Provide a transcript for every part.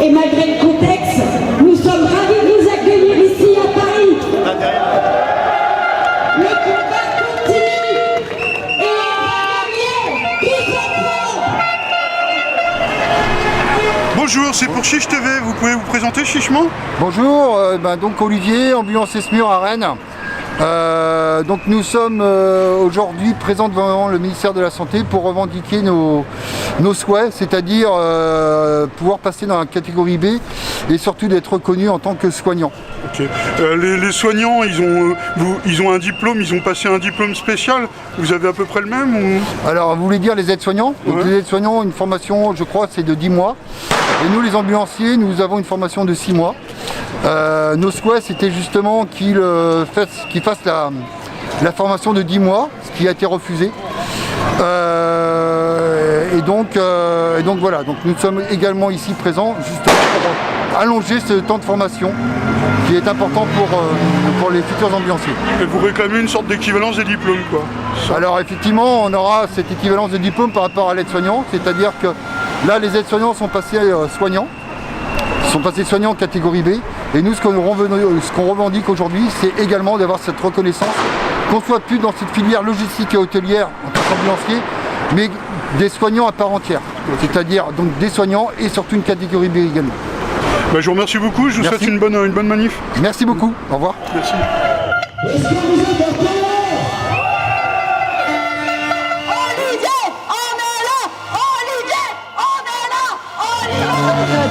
Et malgré le contexte, nous sommes ravis de vous accueillir ici à Paris. Le combat continue et on va gagner tous ensemble. Bonjour, c'est pour Chiche TV, vous pouvez vous présenter chichement? Bonjour, donc Olivier, ambulance Esmure à Rennes. Donc nous sommes aujourd'hui présents devant le ministère de la Santé pour revendiquer nos souhaits, c'est-à-dire pouvoir passer dans la catégorie B et surtout d'être reconnus en tant que soignants. Ok. Les soignants, ils ont un diplôme, ils ont passé un diplôme spécial. Vous avez à peu près le même ou... Alors vous voulez dire les aides-soignants? Ouais. Les aides-soignants ont une formation, je crois, c'est de 10 mois. Et nous les ambulanciers, nous avons une formation de 6 mois. Nos souhaits, c'était justement qu'ils fassent la formation de 10 mois, ce qui a été refusé. Et donc voilà, donc nous sommes également ici présents justement pour allonger ce temps de formation qui est important pour les futurs ambulanciers. Et vous réclamez une sorte d'équivalence des diplômes, quoi. Alors effectivement, on aura cette équivalence de diplôme par rapport à l'aide-soignant, c'est-à-dire que là, les aides-soignants sont passés soignants. Ils sont passés soignants en catégorie B. Et nous, ce qu'on revendique aujourd'hui, c'est également d'avoir cette reconnaissance, qu'on soit plus dans cette filière logistique et hôtelière en tant qu'ambulancier, mais des soignants à part entière. C'est-à-dire donc des soignants et surtout une catégorie B également. Je vous remercie beaucoup, je vous souhaite une bonne manif. Merci beaucoup, au revoir. Merci. Est-ce que vous êtes d'accord?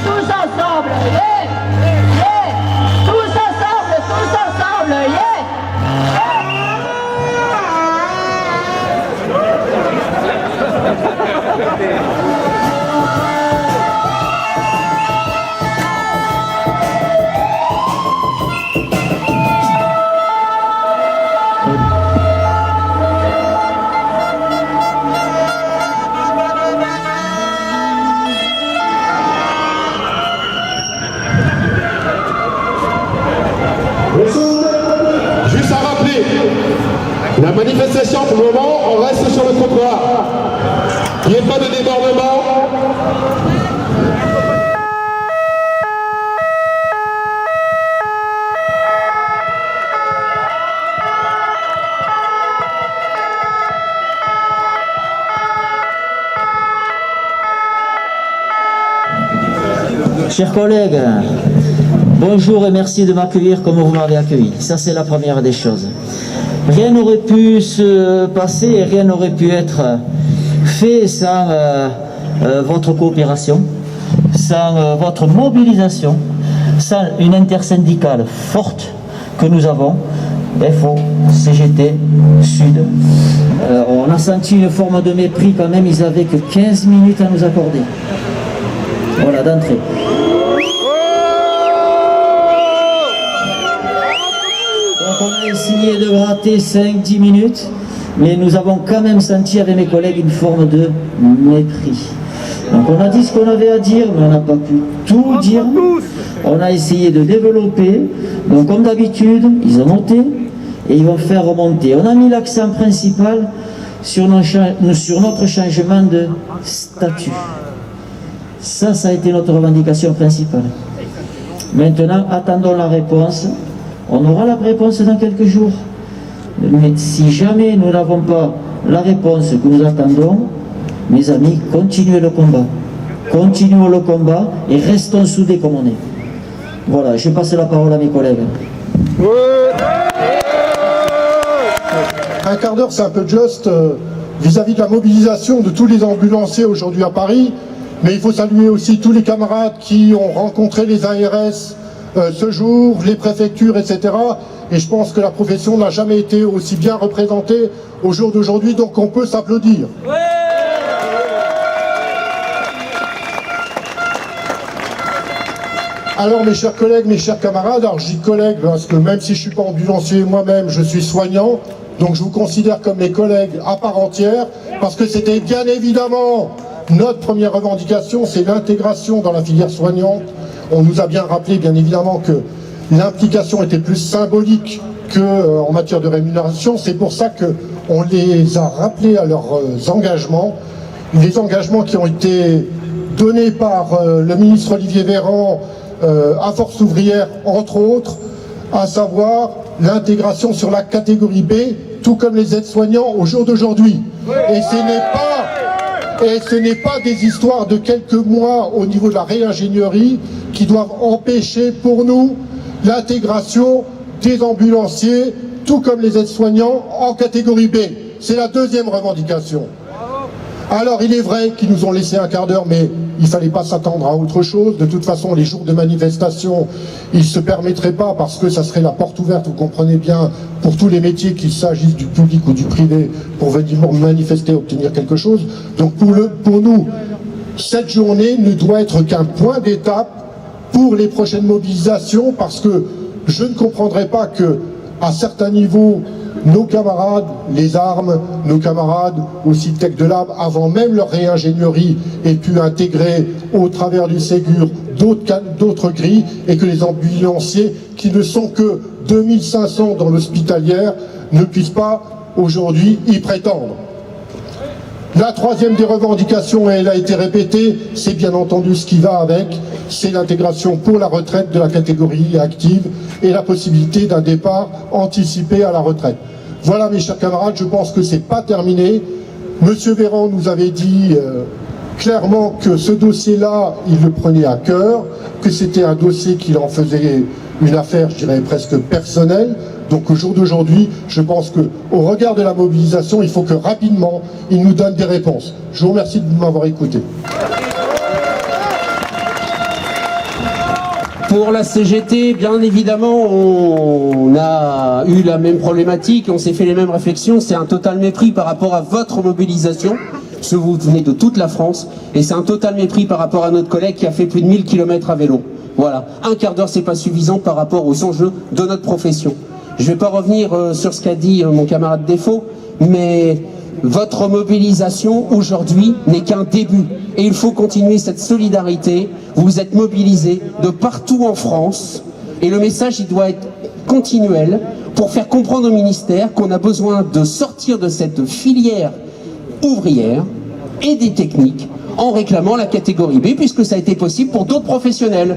Tous ensemble, yeah, yeah. Tous ensemble, yeah. Juste à rappeler, la manifestation pour le moment, on reste sur le trottoir. Il n'y a pas de débordement. Chers collègues, bonjour et merci de m'accueillir comme vous m'avez accueilli. Ça, c'est la première des choses. Rien n'aurait pu se passer et rien n'aurait pu être fait sans votre coopération, sans votre mobilisation, sans une intersyndicale forte que nous avons, FO, CGT, Sud. On a senti une forme de mépris quand même, ils n'avaient que 15 minutes à nous accorder. Voilà, d'entrée. Donc on a essayé de gratter 5-10 minutes, mais nous avons quand même senti avec mes collègues une forme de mépris. Donc on a dit ce qu'on avait à dire, mais on n'a pas pu tout dire. On a essayé de développer, donc comme d'habitude, ils ont noté et ils vont faire remonter. On a mis l'accent principal sur notre changement de statut. Ça a été notre revendication principale. Maintenant, attendons la réponse. On aura la réponse dans quelques jours. Mais si jamais nous n'avons pas la réponse que nous attendons, mes amis, continuez le combat. Continuons le combat et restons soudés comme on est. Voilà, je passe la parole à mes collègues. Un quart d'heure, c'est un peu juste vis-à-vis de la mobilisation de tous les ambulanciers aujourd'hui à Paris. Mais il faut saluer aussi tous les camarades qui ont rencontré les ARS ce jour, les préfectures, etc. Et je pense que la profession n'a jamais été aussi bien représentée au jour d'aujourd'hui, donc on peut s'applaudir. Alors mes chers collègues, mes chers camarades, alors je dis collègues parce que même si je ne suis pas ambulancier moi-même, je suis soignant, donc je vous considère comme mes collègues à part entière, parce que c'était bien évidemment notre première revendication, c'est l'intégration dans la filière soignante. On nous a bien rappelé, bien évidemment, que l'implication était plus symbolique qu'en matière de rémunération. C'est pour ça qu'on les a rappelés à leurs engagements, des engagements qui ont été donné par le ministre Olivier Véran à Force ouvrière, entre autres, à savoir l'intégration sur la catégorie B, tout comme les aides-soignants au jour d'aujourd'hui. Et ce n'est pas des histoires de quelques mois au niveau de la réingénierie qui doivent empêcher pour nous l'intégration des ambulanciers, tout comme les aides-soignants, en catégorie B. C'est la deuxième revendication. Alors il est vrai qu'ils nous ont laissé un quart d'heure, mais il ne fallait pas s'attendre à autre chose. De toute façon, les jours de manifestation, ils ne se permettraient pas parce que ça serait la porte ouverte, vous comprenez bien, pour tous les métiers, qu'il s'agisse du public ou du privé, pour venir manifester, obtenir quelque chose. Donc pour nous, cette journée ne doit être qu'un point d'étape pour les prochaines mobilisations, parce que je ne comprendrai pas que, à certains niveaux, nos camarades, les armes, nos camarades aussi Tech de Lab, avant même leur réingénierie, aient pu intégrer au travers du Ségur d'autres grilles, et que les ambulanciers, qui ne sont que 2500 dans l'hospitalière, ne puissent pas aujourd'hui y prétendre. La troisième des revendications, et elle a été répétée, c'est bien entendu ce qui va avec, c'est l'intégration pour la retraite de la catégorie active et la possibilité d'un départ anticipé à la retraite. Voilà mes chers camarades, je pense que c'est pas terminé. Monsieur Véran nous avait dit clairement que ce dossier-là, il le prenait à cœur, que c'était un dossier qu'il en faisait une affaire, je dirais, presque personnelle. Donc au jour d'aujourd'hui, je pense qu'au regard de la mobilisation, il faut que rapidement, il nous donne des réponses. Je vous remercie de m'avoir écouté. Pour la CGT, bien évidemment, on a eu la même problématique, on s'est fait les mêmes réflexions. C'est un total mépris par rapport à votre mobilisation, parce que vous venez de toute la France, et c'est un total mépris par rapport à notre collègue qui a fait plus de 1000 km à vélo. Voilà, un quart d'heure, c'est pas suffisant par rapport aux enjeux de notre profession. Je ne vais pas revenir sur ce qu'a dit mon camarade Défaut, mais votre mobilisation aujourd'hui n'est qu'un début. Et il faut continuer cette solidarité. Vous êtes mobilisés de partout en France. Et le message, il doit être continuel pour faire comprendre au ministère qu'on a besoin de sortir de cette filière ouvrière et des techniques en réclamant la catégorie B, puisque ça a été possible pour d'autres professionnels.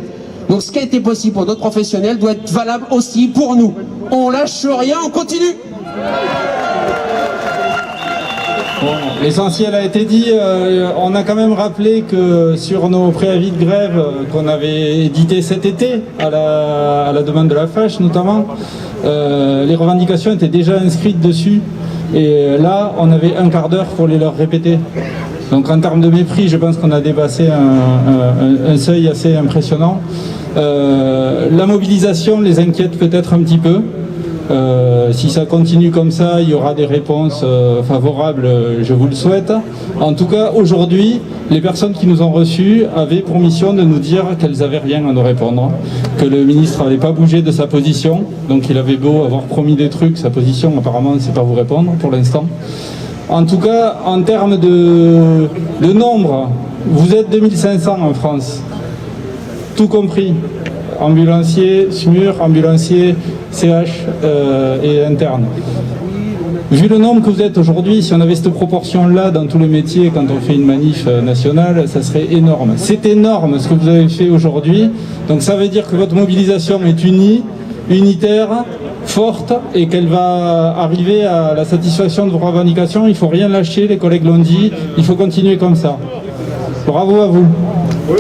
Donc ce qui a été possible pour d'autres professionnels doit être valable aussi pour nous. On lâche rien, on continue. Bon, l'essentiel a été dit. On a quand même rappelé que sur nos préavis de grève qu'on avait édités cet été, à la demande de la FACH notamment, les revendications étaient déjà inscrites dessus. Et là, on avait un quart d'heure pour les leur répéter. Donc en termes de mépris, je pense qu'on a dépassé un seuil assez impressionnant. La mobilisation les inquiète peut-être un petit peu. Si ça continue comme ça, il y aura des réponses favorables, je vous le souhaite. En tout cas, aujourd'hui, les personnes qui nous ont reçus avaient pour mission de nous dire qu'elles n'avaient rien à nous répondre, que le ministre n'avait pas bougé de sa position, donc il avait beau avoir promis des trucs, sa position apparemment c'est pas vous répondre pour l'instant. En tout cas, en termes de nombre, vous êtes 2500 en France, tout compris. Ambulanciers, SMUR, ambulanciers, CH et interne. Vu le nombre que vous êtes aujourd'hui, si on avait cette proportion-là dans tous les métiers quand on fait une manif nationale, ça serait énorme. C'est énorme ce que vous avez fait aujourd'hui. Donc ça veut dire que votre mobilisation est unie, unitaire, forte, et qu'elle va arriver à la satisfaction de vos revendications. Il ne faut rien lâcher, les collègues l'ont dit, il faut continuer comme ça. Bravo à vous. Oui.